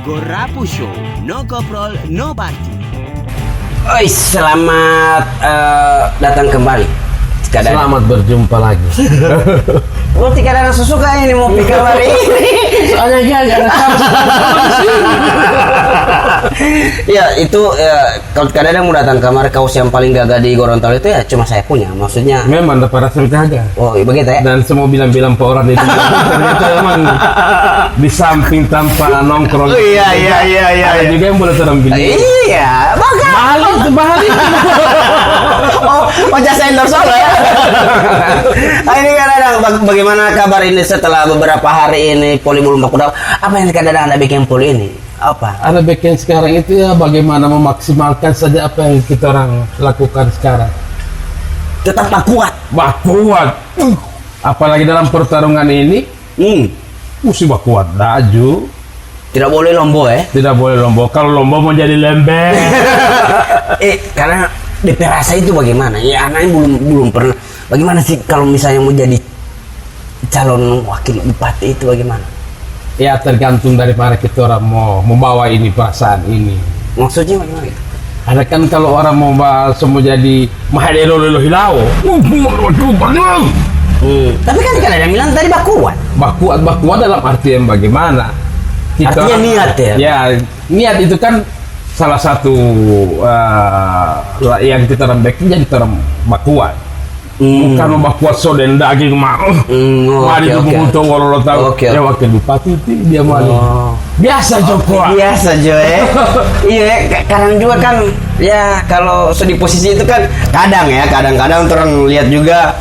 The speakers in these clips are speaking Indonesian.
Gorapu Show, no koprol, no party. Oi, selamat datang kembali. Selamat berjumpa lagi. Lu tidak ada sesuka ini mau pikir hari ini. Soalnya dia nggak ada Ya itu kalau kadang-kadang mau datang kamar kaos yang paling gagah di Gorontalo itu ya cuma saya punya. Maksudnya memang ada para sergaga. oh begitu ya. Dan semua bilang-bilang ke orang itu ternyata memang di samping tanpa nongkrong. Oh, iya. Ada juga yang boleh terang beli. Iya, Mahal itu. oh jasa endorse ya. Ini kadang-kadang bagaimana kabar ini setelah beberapa hari ini poli belum baku dapat. Apa yang kadang-kadang Anda bikin poli ini? Apa? Ada bagian sekarang itu ya bagaimana memaksimalkan saja apa yang kita orang lakukan sekarang. Tetap kuat. Kuat. Apalagi dalam pertarungan ini, mesti kuat daju. Tidak boleh lombo ya. Tidak boleh lombo. Kalau lombo mau jadi lembek. Karena DP rasa itu bagaimana? Ya anaknya belum pernah. Bagaimana sih kalau misalnya mau jadi calon wakil bupati itu bagaimana? Ya tergantung daripada kita orang mau membawa ini perasaan ini. Maksudnya bagaimana? Ada kan kalau orang mau semua jadi mahadero lelo hilau. Tapi kan ada yang bilang tadi bakuan. Bakuat dalam artian bagaimana? Artinya niat ya? Ya niat itu kan salah satu yang kita rembekin jadi term bakuat. Bukan bakuat soden daging mari itu untuk walau tahu ya wakil bupati itu dia mau biasa Joko. Biasa Jo ya. Iya kadang juga kan ya kalau di posisi itu kan kadang-kadang orang lihat juga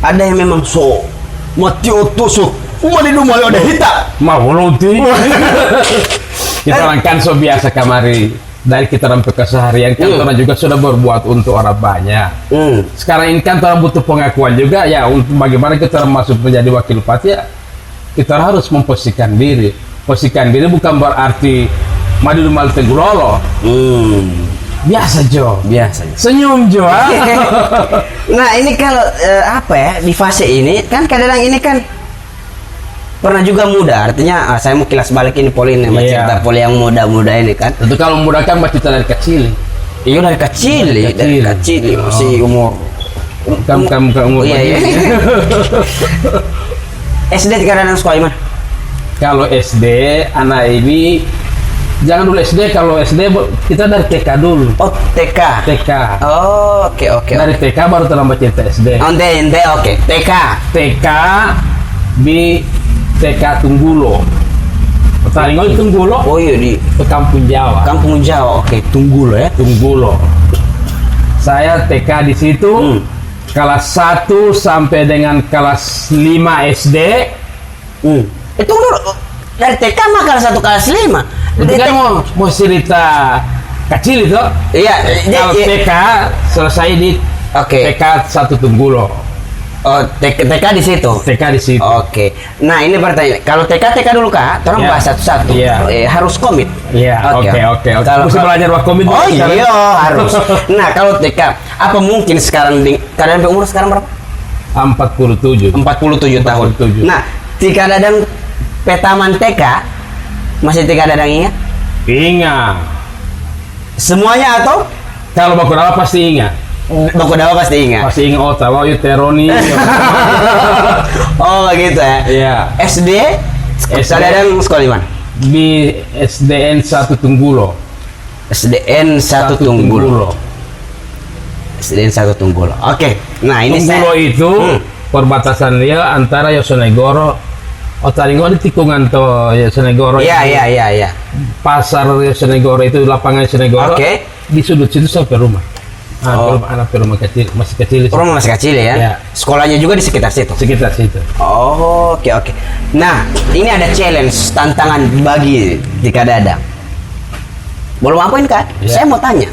ada yang memang mati otusuk mau di rumah ada hitam mau luti. Kita orang kan biasa kamari dari kita sampai keseharian kan orang juga sudah berbuat untuk orang banyak. Sekarang ini kan orang butuh pengakuan juga ya untuk bagaimana kita masuk menjadi wakil bupati ya kita harus memposisikan diri. Posisikan diri bukan berarti madu mal tegulolo. Biasa Jo. Biasa. Senyum Jo. Nah ini kalau apa ya di fase ini kan kadang-kadang ini kan pernah juga muda, artinya saya mau kilas balik ini poli ini, cerita poli yang muda-muda ini kan. Tentu kalau muda kan masih dari kecil. Iya dari kecil masih umur. Kamu umur. Iya. SD kadang-kadang sekolah mana? Kalau SD anak ini jangan dulu SD, kalau SD kita dari TK dulu. Oh TK. Oh oke. Dari TK baru terlambat cerita SD. Ente oke. TK di TK Tunggulo. Pertandingan di Tunggulo. Oh iya di Kampung Jawa. Oke, Tunggulo ya. Tunggulo. Saya TK di situ. Kelas 1 sampai dengan kelas 5 SD. Itu dari TK mah kelas 1 kelas 5. Itu kan mau cerita kecil itu. Iya, kalau TK selesai di TK 1 Tunggulo. Oh, TK di situ. Oke. Nah, ini pertanyaan. Kalau TK dulu Kak, tolong bahas satu-satu. Harus komit. Iya. Oke. Kalau mesti belajar buat komit. Oh iya, harus. Nah, kalau TK, apa mungkin sekarang kadang umur sekarang berapa? 47 tahun. Nah, jika Dadang petaman TK masih TK Dadang ingat? Ingat. Semuanya atau? Kalau Bakudawa pasti ingat. Bakudawa pasti ingat. Oh, tahu itu Teroni. Oh, begitu ya. Iya. SD Dadang sekolah di mana? Di SDN 1 Tunggulo. SDN 1 Tunggulo. Oke. Nah, ini Tunggulo itu perbatasan dia antara Yosunegoro. Taringo di tikungan to Yosunegoro. Iya. Pasar Yosunegoro itu lapangan Yosunegoro. Oke. Di sudut situ sampai rumah. Anak rumah kecil, masih kecil. Rumah masih kecil ya? Sekolahnya juga di sekitar situ? Oh, oke. Nah, ini ada challenge, tantangan bagi Tika Dadang. Boleh ngapain Kak? Saya mau tanya.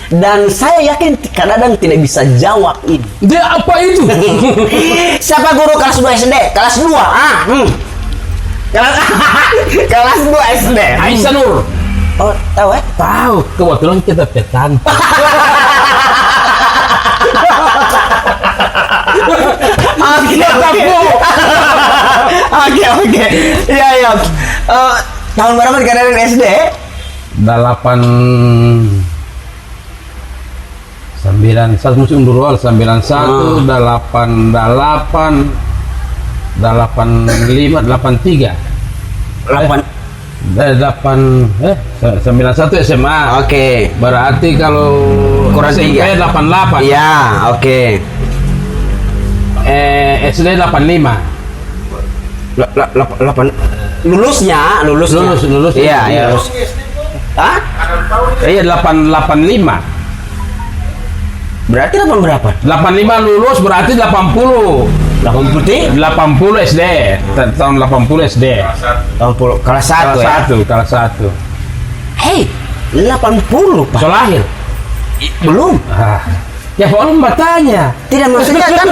Dan saya yakin Tika Dadang tidak bisa jawab ini. Dia apa itu? Siapa guru kelas 2 SD? Kelas 2? Kelas 2 SD. Aisyah Nur. Oh, tahu ya? Tahu. Kebetulan kita petan. Oke. Iya. Tahun berapa di Kadadang SD? 91 musim undur 91 85 83 91 SMA. Oke. Berarti kalau Kurang SMP 3. 88. Iya, oke. SD 85. 8 lulus. Iya, iya. lulus. Hah? Iya 885. Berarti 8 berapa? 85 lulus berarti 80. 80 80 SD. Tahun 80 SD. 80 kelas 1 ya. Kelas 1. Hei, 80 Pak. So lahir. Belum. Ya belum bertanya. Tidak, maksudnya kan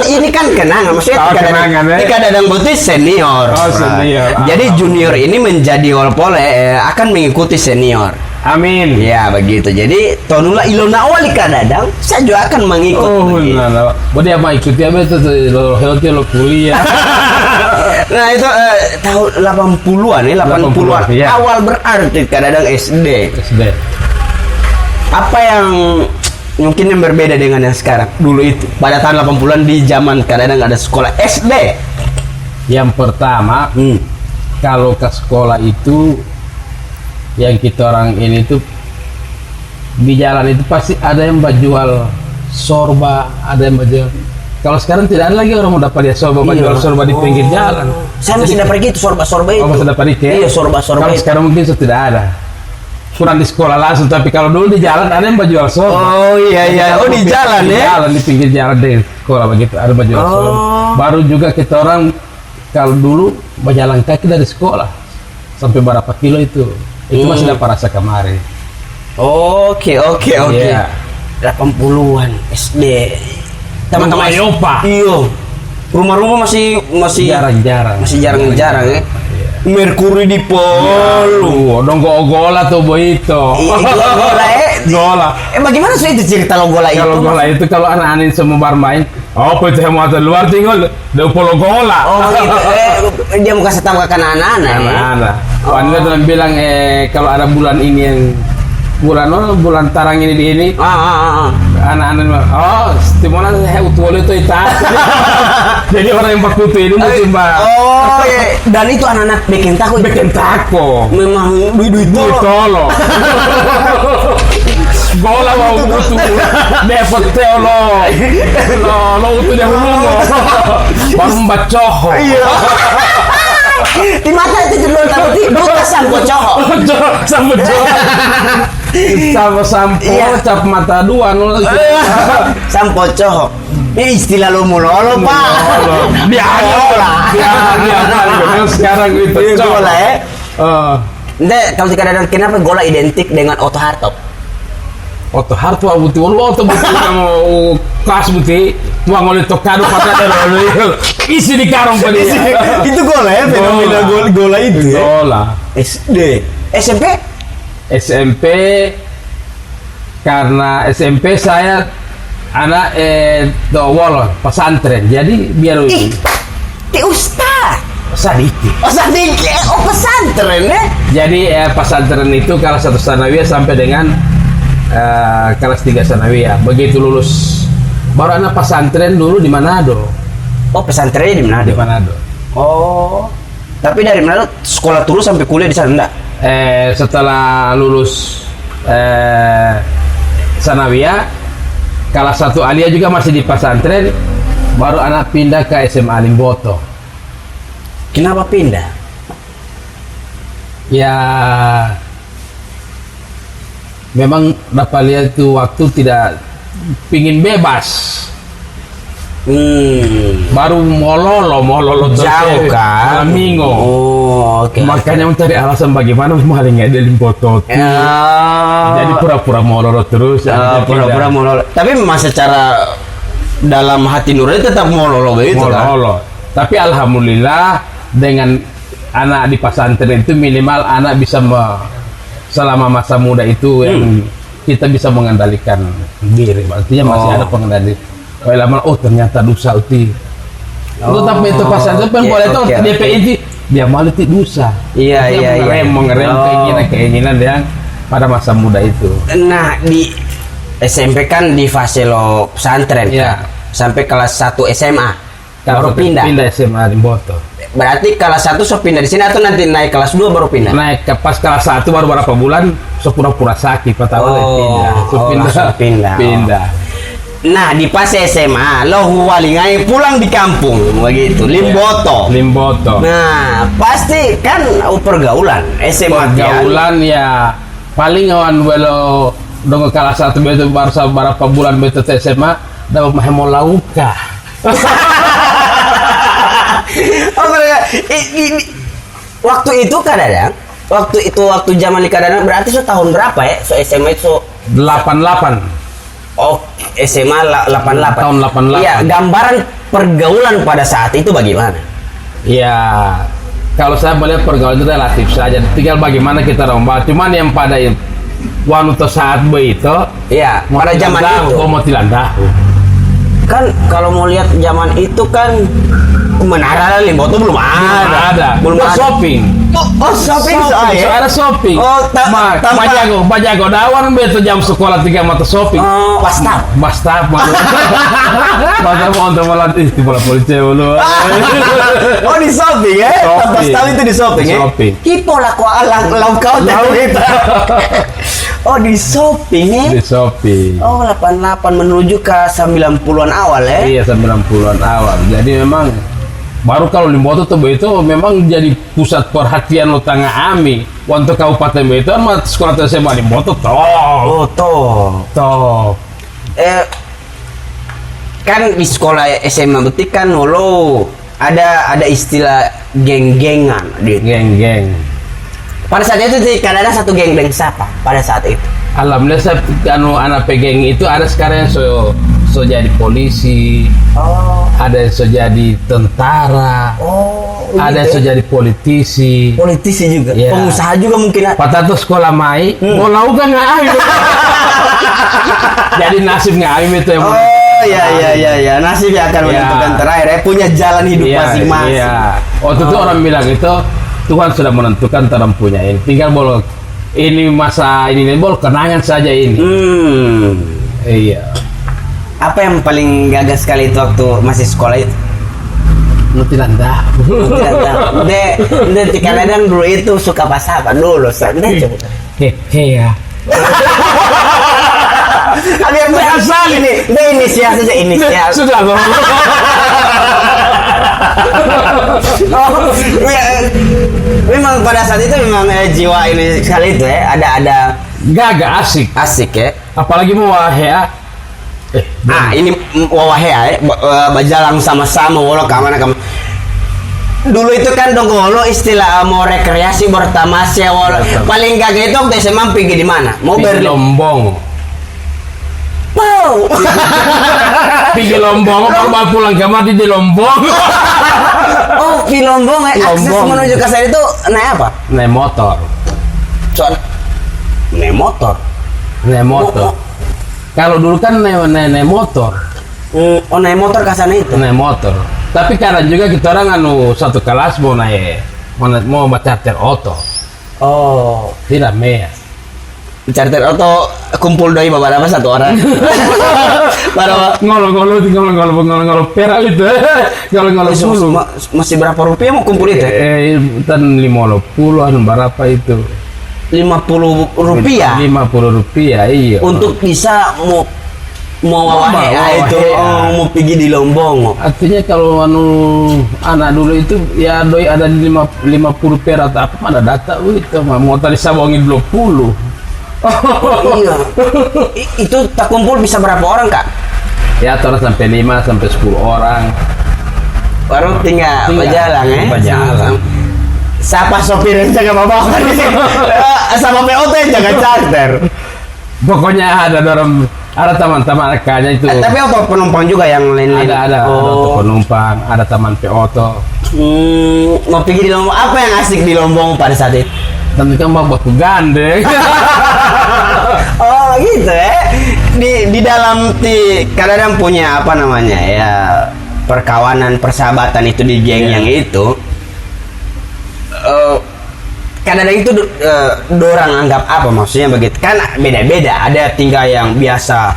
ini kan kenangan, maksudnya Kenangan, ya. Tika Dadang Putih senior. Oh, senior. Jadi junior ini menjadi Olpol akan mengikuti senior. Amin. Ya begitu. Jadi tonula ilona awal Tika Dadang, saya juga akan mengikut. Oh, nah. Boleh mau ikuti apa itu lo healthy lo kuliah. Nah itu tahun 80-an ya, 80-an. iya. Awal berarti Tika Dadang SD. SD. Apa yang mungkin yang berbeda dengan yang sekarang? Dulu itu pada tahun 80-an di zaman kadang ada sekolah SD. Yang pertama, kalau ke sekolah itu yang kita orang ini tuh di jalan itu pasti ada yang jual sorba, ada yang jual. Kalau sekarang tidak ada lagi orang mau dapat dia sorba, jual sorba di pinggir jalan. Saya masih dapat gitu sorba-sorba itu. Oh, masih dapat itu. Iya, sorba-sorba. Kalau sekarang mungkin sudah tidak ada. Kurang di sekolah langsung, tapi kalau dulu di jalan ada yang jual sorba. Oh iya. Oh di jalan ya. Jalan di pinggir jalan di sekolah begitu ada jual sorba. Baru juga kita orang kalau dulu berjalan kaki dari sekolah sampai berapa kilo itu masih dapat rasa kemarin. Oke. Iya. 80-an SD. Teman-teman Yopa. Iya. Rumah-rumah masih Jarang-jarang. Masih jarang-jarang ya. Merkuri di Polu. Dong gola tuh boito. Gola Gola. Bagaimana sih itu cerita lo gola itu? Kalau gola itu kalau anak-anak semua bermain, itu yang mau luar tinggal di Polo gola. Oh gitu. Dia mau kasih tahu ke anak-anak. Anak-anak. Wanita tuh bilang kalau ada bulan ini yang bulan tarang ini di ini. Anak-anak stimulan utuh itu jadi orang yang pakai ini mesti mbak. Oh iya. Dan itu anak-anak bikin tako. Memang duit tolo. Gola mau utuh dapat teolo. Lo utuh dia hulu. Baru membacoh. Iya. Di mata itu dulu tapi buta sampo coho. Sampo cap mata dua nol. Sampo coho. Ini istilah lo mulolo Pak. Dia sekarang itu gola ya. Kalau kadang kenapa gola identik dengan Otto Hartop? Otto Hartop betul mau kas betul tuang oleh tokado pakai dulu isi di karung pada itu gola ya, fenomena gola itu ya. Gola. SD, SMP karena SMP saya anak dowol pesantren jadi biar ustaz sadiki. Pesantren ya. Jadi pesantren itu kelas 1 sanawiyah sampai dengan kelas 3 sanawiyah. Begitu lulus baru anak pesantren dulu di Manado. Oh, pesantrennya di Manado. Di Manado. Oh. Tapi dari Manado sekolah terus sampai kuliah di sana enggak? Setelah lulus sanawiyah kelas 1 aliyah juga masih di pesantren, baru anak pindah ke SMA Limboto. Kenapa pindah? Ya memang dapat lihat itu waktu tidak pingin bebas. Baru mololo jauh kan Minggu. Oh, oke. Makanya mencari alasan bagaimana malingnya di Limboto. Jadi pura-pura mololo terus. Pura-pura mololo. Tapi memang secara dalam hati nurani tetap mololo begitu kan? Mololo. Tapi alhamdulillah dengan anak di pesantren itu minimal anak bisa selama masa muda itu yang kita bisa mengendalikan diri. Artinya masih ada pengendali. Lama ternyata dosa uti. Tapi itu pesantren boleh tuh DP itu dia malu itu dosa. Iya, Dia iya. mengerem keinginan yang pada masa muda itu. Nah, di SMP kan di fase lo pesantren Iya. kan? Sampai kelas 1 SMA baru pindah. Pindah SMA di Boto. Berarti kelas 1 so pindah di sini atau nanti naik kelas 2 baru pindah? Naik ke pas kelas 1 baru berapa bulan, so pura-pura sakit, pertama pindah. So langsung pindah. Pindah. Nah, di pas SMA lo walingai pulang di kampung begitu, Limboto. Limboto. Nah, pasti kan pergaulan SMA Pergaulan ya paling awan belo dong kelas 1 betul baru berapa bulan betul SMA dapat mau lauka. Oh, waktu itu kadang, waktu zaman di kadang berarti so tahun berapa ya? So SMA itu 88. oh SMA 88. Tahun 88. Iya, gambaran pergaulan pada saat itu bagaimana? Ya, kalau saya melihat pergaulan itu relatif saja. Tinggal bagaimana kita rombak. Cuman yang pada wanita saat itu, Iya, pada zaman itu. mau tilandahu. Kan kalau mau lihat zaman itu kan Menara Limboto belum ada. Belum ada. Shopping. Oh, shopping Ada shopping. Oh, Pajago dawan beto jam sekolah 3 mata shopping. Oh, wastaf. Bastap mata mau untuk melatih di bola polisi dulu. Oh, di shopping ya? Shopping. Wastaf itu di shopping ya? Shopping. Kipo lah kok lau kau kita. Oh, di shopping ya? Di shopping. Oh, 88 menuju ke 90-an awal ya? Iya, 90-an awal. Jadi memang baru kalau Limboto tuh itu memang jadi pusat perhatian lo tengah Ami. Untuk kabupaten itu kan sekolah SMA Limboto toh. Oh, toh. Kan di sekolah SMA Betik kan lo ada istilah geng-gengan gitu. Geng-geng. Pada saat itu kadang ada satu geng-geng siapa pada saat itu? Alhamdulillah saya anak pegeng itu ada sekarang yang so jadi polisi, Oh, ada yang so jadi tentara, ada yang so jadi politisi. politisi juga, Iya. pengusaha juga mungkin. Patah tuh sekolah mai, mau lau kan nggak ayo. Jadi nasib nggak ayo itu yang. Oh, ya, nasib yang akan menentukan terakhir ya, punya jalan hidup masing-masing. Iya. Waktu itu orang bilang itu Tuhan sudah menentukan terang punya ini. Tinggal boleh ini masa ini boleh kenangan saja ini. Iya. Apa yang paling gagas sekali itu waktu masih sekolah itu? Lu tidak tahu. Tidak kadang dulu itu suka pas apa dulu, Hehe ya. Biar berasal ini, inisial saja inisial. Sudah loh. Memang pada saat itu memang jiwa ini sekali itu ya, ada Gagak asik ya. Apalagi mau wahea. Ini wawahea ya, berjalan sama-sama walau kemana. Dulu itu kan donggolo istilah mau rekreasi bertamasya walau paling gagak itu waktu SMA pergi di mana? Mau Pergi Lombong. Wow. Pergi Lombong, kalau pulang ke mati di Lombong. Oh, di Lombong ya. Akses Lombong. menuju ke sana itu naik apa? Naik motor. Naik motor. Naik motor. Kalau dulu kan naik motor. Oh, naik motor ke sana itu. Naik motor. Tapi karena juga kita orang satu kelas mau charter auto. Oh, Tidak mea. charter auto kumpul doi beberapa satu orang. Baru Ngolo perak itu. Ngolo puluh. masih berapa rupiah mau kumpul itu? Tan 50 berapa itu? 50 rupiah. 50 rupiah, iya. Untuk bisa mau wawahea itu mau pergi di Lombong. Artinya kalau anak dulu itu ya doi ada 50 perak apa mana data itu mau tadi sabongin 20. Iya. Itu tak kumpul bisa berapa orang, Kak? Ya terus sampai 5 sampai 10 orang. Baru tinggal berjalan ya. Berjalan. Siapa sopir yang jaga bapak? Sama PO yang jaga charter. Pokoknya ada teman-teman rekannya itu. Tapi apa penumpang juga yang lain-lain? Ada penumpang, ada teman PO. Mau pergi di Lombong, apa yang asik di Lombong pada saat itu? Tentu kan baku gandeng. Oh gitu ya. Di dalam kadang punya apa namanya ya, perkawanan persahabatan itu di geng yang itu. kadang-kadang itu dorang anggap apa maksudnya begitu kan beda-beda, ada tinggal yang biasa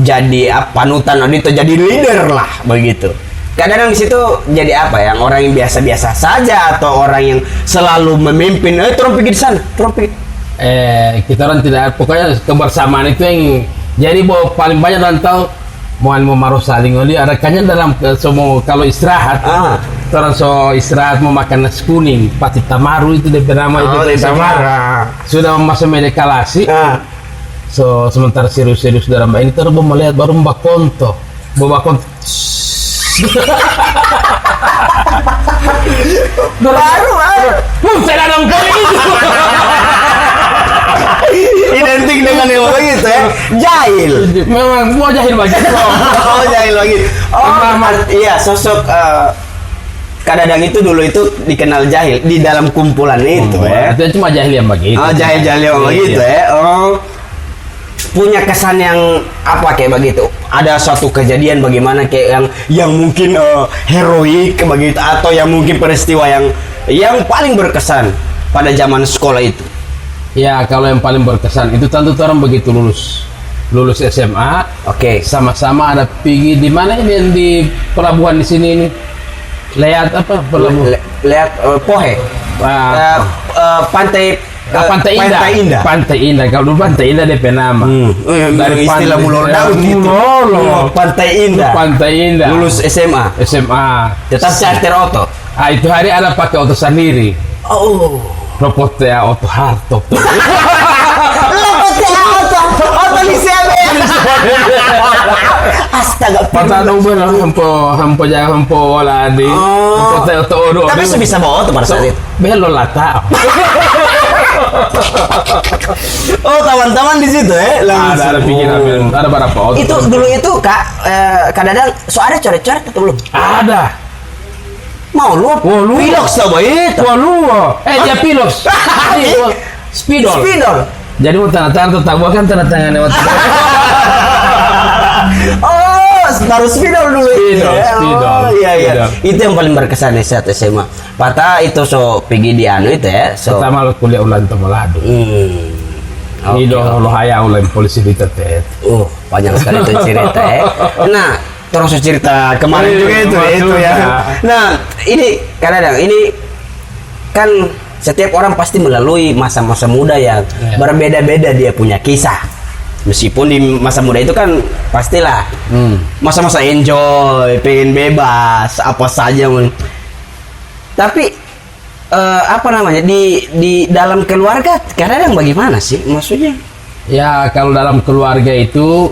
jadi panutan itu jadi leader lah begitu. Kadang-kadang di situ jadi apa yang orang yang biasa-biasa saja atau orang yang selalu memimpin, tolong pergi di sana, tolong pergi. Kita orang tidak, pokoknya kebersamaan itu yang jadi bahwa paling banyak dan tahu mau maruh saling oli ada kanya dalam semua kalau istirahat orang so istirahat mau makan nasi kuning pati tamaru itu DP nama itu tamaru sudah masuk medikalasi so sementara serius-serius dalam ini terus melihat baru mbak konto baru saya dalam kali itu identik dengan yang begitu ya, jahil. Memang mau jahil begitu. Oh jahil begitu. Iya sosok kadang itu dulu itu dikenal jahil di dalam kumpulan itu ya. Itu cuma jahil yang begitu. Oh jahil yang begitu ya. Oh punya kesan yang apa kayak begitu? Ada suatu kejadian bagaimana kayak yang mungkin heroik begitu atau yang mungkin peristiwa yang paling berkesan pada zaman sekolah itu? Ya kalau yang paling berkesan itu tentu orang begitu lulus SMA, sama-sama ada pergi di mana ini yang di pelabuhan di sini ini, lihat apa pelabuhan? Lihat Pohe, pantai Indah. Pantai Indah. Kalau dulu Pantai Indah DP nama. Dari istilah Mulor Daud itu. Pantai Indah. Lulus SMA. Tetap charter auto. Itu hari ada pakai auto sendiri. Oh. Ropotea auto harto. Auto di sini. Astaga. Patah umur hampo ladi. Hampo auto oro. Tapi bisa bawa auto pada saat itu. Belum lata. Oh teman-teman di situ ya. Ada pikiran ada berapa auto. Itu dulu itu Kak kadang-kadang so ada coret-coret atau belum? Ada. Mau lu? Pilox sama itu. Dia pilox. Spidol. Jadi mau tanda tangan tetap kan tanda tangannya waktu. Oh, baru spidol dulu. Spidol. Iya. Itu yang paling berkesan nih saat SMA. Patah itu so pergi di anu itu ya. Pertama lo kuliah ulang Tomolado. Ini lo haya ulang polisi di Tetet. Panjang sekali itu cerita ya. Nah, terus cerita kemarin juga itu ya. Nah, ini kadang ini kan setiap orang pasti melalui masa-masa muda yang berbeda-beda dia punya kisah. Meskipun di masa muda itu kan pastilah masa-masa enjoy, pengen bebas, apa saja. Tapi apa namanya di dalam keluarga kadang bagaimana sih maksudnya? Ya kalau dalam keluarga itu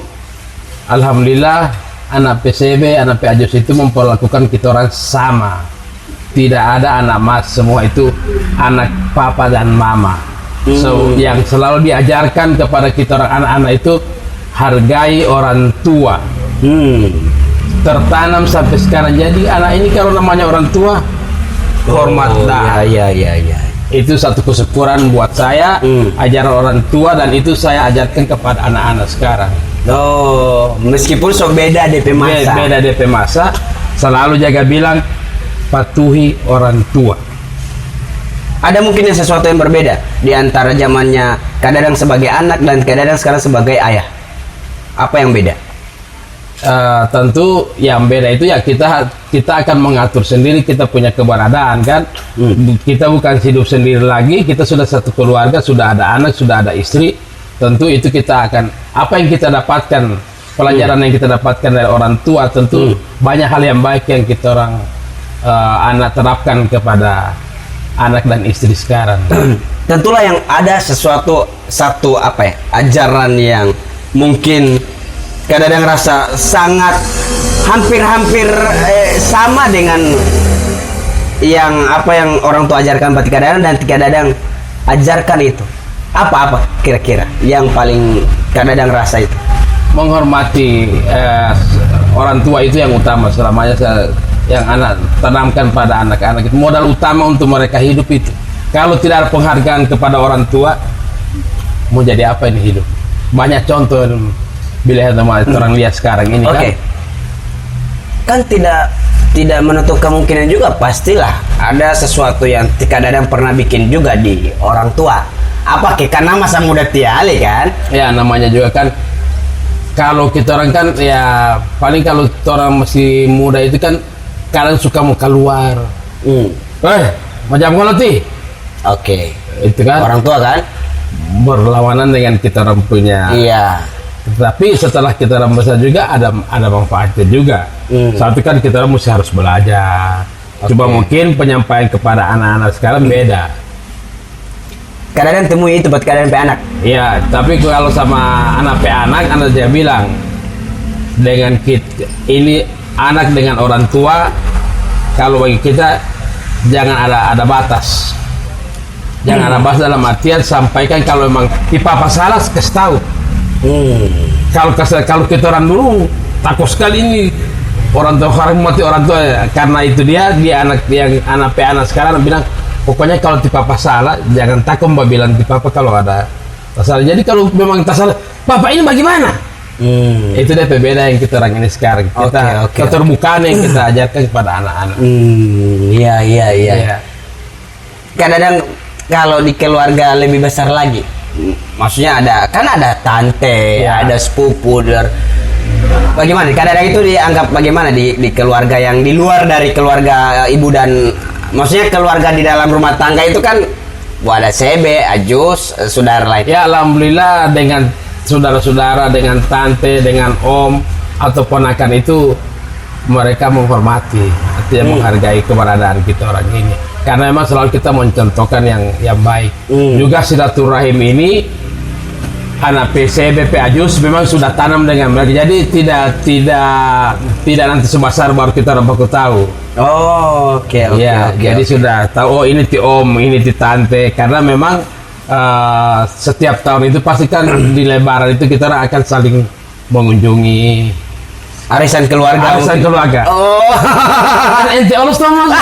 alhamdulillah anak PCB, anak PAJOS itu memperlakukan kita orang sama. Tidak ada anak mas, semua itu anak papa dan mama. So yang selalu diajarkan kepada kita orang anak-anak itu hargai orang tua. Tertanam sampai sekarang. Jadi anak ini kalau namanya orang tua hormatlah. Iya. Itu satu kesyukuran buat saya, ajaran orang tua dan itu saya ajarkan kepada anak-anak sekarang. Meskipun so beda DP masa. Beda DP masa, selalu jaga bilang patuhi orang tua. Ada mungkin sesuatu yang berbeda di antara zamannya kadang sebagai anak dan kadang sekarang sebagai ayah. Apa yang beda? Tentu yang beda itu ya kita akan mengatur sendiri kita punya keberadaan kan. Kita bukan hidup sendiri lagi, kita sudah satu keluarga, sudah ada anak, sudah ada istri. Tentu itu kita akan apa yang kita dapatkan, pelajaran yang kita dapatkan dari orang tua, tentu banyak hal yang baik yang kita orang anak terapkan kepada anak dan istri sekarang. Tentulah yang ada satu ajaran yang mungkin kadang-kadang rasa sangat hampir sama dengan yang orang tua ajarkan berarti kadang-kadang dan kadang-kadang ajarkan itu. Apa kira-kira yang paling kadang-kadang rasa itu? Menghormati orang tua itu yang utama selamanya. Yang anak tanamkan pada anak-anak itu modal utama untuk mereka hidup itu. Kalau tidak ada penghargaan kepada orang tua, mau jadi apa ini hidup? Banyak contoh bila orang lihat sekarang ini. Kan tidak tidak menutup kemungkinan juga pastilah ada sesuatu yang kadang pernah bikin juga di orang tua. Apa karena masa muda tiali kan? Ya namanya juga kan, kalau kita orang kan ya paling kalau orang masih muda itu kan kadang suka mau keluar. Macam kalau ti. Oke. Itu kan Orang tua kan? berlawanan dengan kita orang punya. Iya. Tapi setelah kita orang besar juga ada manfaatnya juga. Satu kan kita orang mesti harus belajar. Coba mungkin penyampaian kepada anak-anak sekarang beda. Kadang temui itu buat kadang pe anak. Iya, tapi kalau sama anak dia bilang dengan kita ini anak dengan orang tua, kalau bagi kita jangan ada batas. Jangan ada batas dalam artian sampaikan kalau memang papa salah kasih tahu. Kalau kita orang dulu takut sekali ini orang tua orang mati orang tua ya. Karena itu dia anak yang anak sekarang bilang pokoknya kalau papa salah jangan takut mbak bilang papa kalau ada salah. Jadi kalau memang tak salah, papa ini bagaimana? Itu dia pembeda yang kita orang ini sekarang. Kita keterbukaan yang kita ajarkan kepada anak-anak. Iya. Kadang kalau di keluarga lebih besar lagi, maksudnya ada tante, ada sepupu, bagaimana? Kadang itu dianggap bagaimana di keluarga yang di luar dari keluarga ibu dan maksudnya keluarga di dalam rumah tangga itu kan ada sebe, ajus, saudara lain. Ya alhamdulillah dengan saudara-saudara, dengan tante, dengan om atau ponakan itu mereka menghormati, artinya menghargai keberadaan kita orang ini. Karena memang selalu kita mencontohkan yang baik. Juga silaturahim ini anak PCB, Ajus memang sudah tanam dengan mereka. Jadi tidak nanti sebesar baru kita orang baku tahu. Oke. Jadi sudah tahu ini ti om, ini ti tante. Karena memang setiap tahun itu pasti kan di Lebaran itu kita akan saling mengunjungi arisan keluarga. Ente olus Thomas.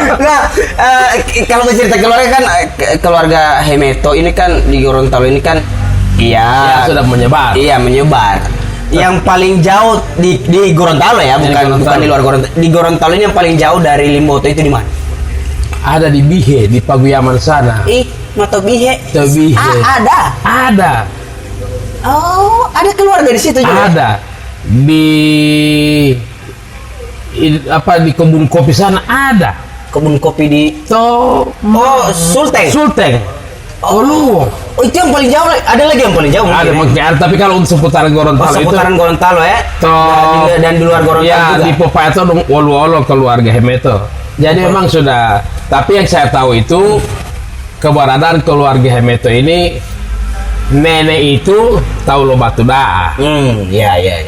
Nah, kalau bercerita keluarga kan keluarga Hemeto ini kan di Gorontalo ini kan sudah menyebar. Iya, menyebar. Yang paling jauh di Gorontalo ya, bukan di luar Gorontalo. Di Gorontalo ini yang paling jauh dari Limboto itu di mana? Ada di Bihe, di Paguyaman sana. Mato Bihe. Ada. Oh, ada keluarga di situ juga. Ada. Di kebun kopi sana ada. Kebun kopi di Sulteng. Oh, itu yang paling jauh. Ada lagi yang paling jauh. Ada mungkin, tapi kalau untuk seputaran Gorontalo seputaran Gorontalo ya. Dan di luar Gorontalo juga. Di Popaya itu olo keluarga Hemeto. Jadi memang sudah. Tapi yang saya tahu itu keberadaan keluarga Hemeto ini nenek itu tahu lo batu daa. Iya.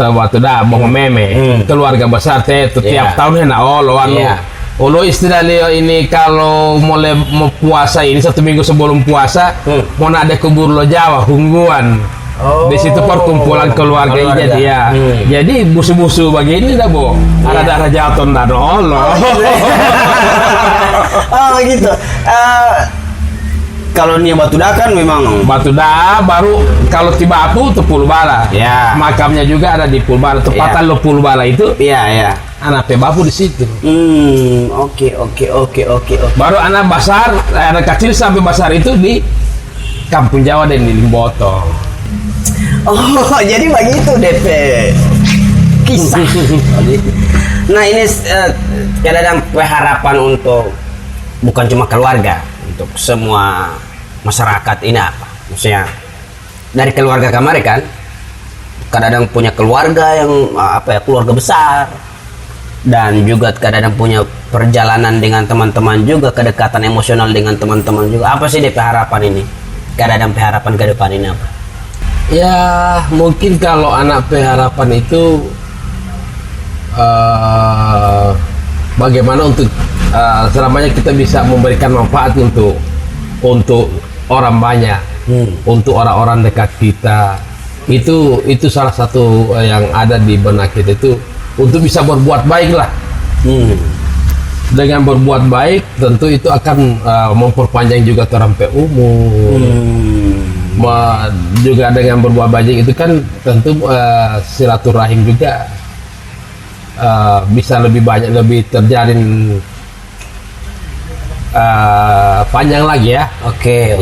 Tahu batu daa, bohong meme. Keluarga besar itu tiap tahun hendak Olo istilahnya ini kalau mulai mau puasa ini 1 minggu sebelum puasa mau ada kubur lo Jawa hungguan. Di situ perkumpulan keluarga jadi ya. Jadi busu-busu begini dah bo. Ada darah jatuh dan Allah. Oh gitu. Kalau nia batu dah kan memang batu dah baru kalau tiba aku tuh Pulbala. Ya. Makamnya juga ada di Pulbala. Tempatan lo Pulbala itu. Iya. Anak bapu di situ. Oke. Baru anak besar, anak kecil sampai besar itu di Kampung Jawa dan di Limboto. Oh, jadi begitu DP kisah. Nah ini kadang harapan untuk bukan cuma keluarga, untuk semua masyarakat ini apa? Maksudnya dari keluarga kamari kan, kadang punya keluarga yang keluarga besar, dan juga kadang punya perjalanan dengan teman-teman juga, kedekatan emosional dengan teman-teman juga. Apa sih DP harapan ini? Kadang harapan ke depan ini apa? Ya mungkin kalau anak harapan itu bagaimana untuk selamanya kita bisa memberikan manfaat untuk orang banyak, untuk orang-orang dekat kita. Itu salah satu yang ada di benak kita itu untuk bisa berbuat baik lah. Dengan berbuat baik tentu itu akan memperpanjang juga terampai umur. Juga dengan berbuat baik itu kan tentu silaturahim juga bisa lebih banyak, lebih terjalin panjang lagi ya. Oke.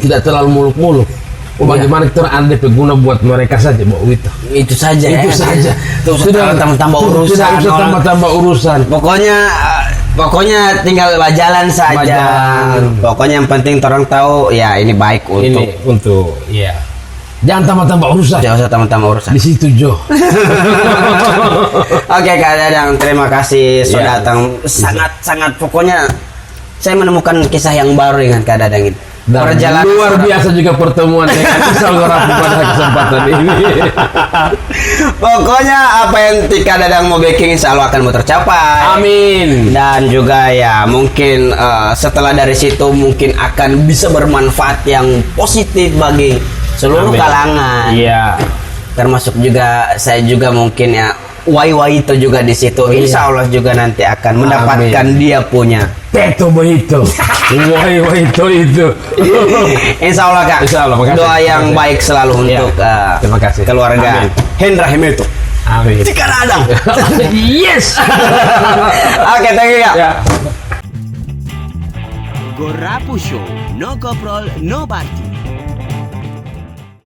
Tidak terlalu muluk-muluk. Bagaimana kita ada pengguna buat mereka saja, Mbak Wito. Itu saja. Itu saja. Sudah tambah urusan. Tidak usah tambah urusan. Pokoknya tinggal jalan saja. Jalan. Pokoknya yang penting orang tahu ya ini baik untuk. Iya. Jangan tambah urusan. Jangan usah tambah urusan. Di situ Jo. Oke Kak Dadang, terima kasih sudah datang. Sangat pokoknya saya menemukan kisah yang baru dengan Kak Dadang ini. Dan luar biasa juga pertemuan dengan Salgorapu pada kesempatan ini. Pokoknya apa yang Kak Dadang mau baking insya Allah akan mau tercapai. Amin. Dan juga ya mungkin setelah dari situ mungkin akan bisa bermanfaat yang positif bagi seluruh kalangan. Iya. Termasuk juga saya juga mungkin ya Wai itu juga di situ. Insya Allah juga nanti akan mendapatkan dia punya Teto begitu. Wai itu. Insya Allah Kak. Insya Allah, makasih. Doa yang baik selalu untuk terima kasih. keluarga Amin. Hendra Himeto. Amin. Tika Dadang. Yes. Oke, thank you Kak. Ya. Gorapu Show, no Koprol, no Barti.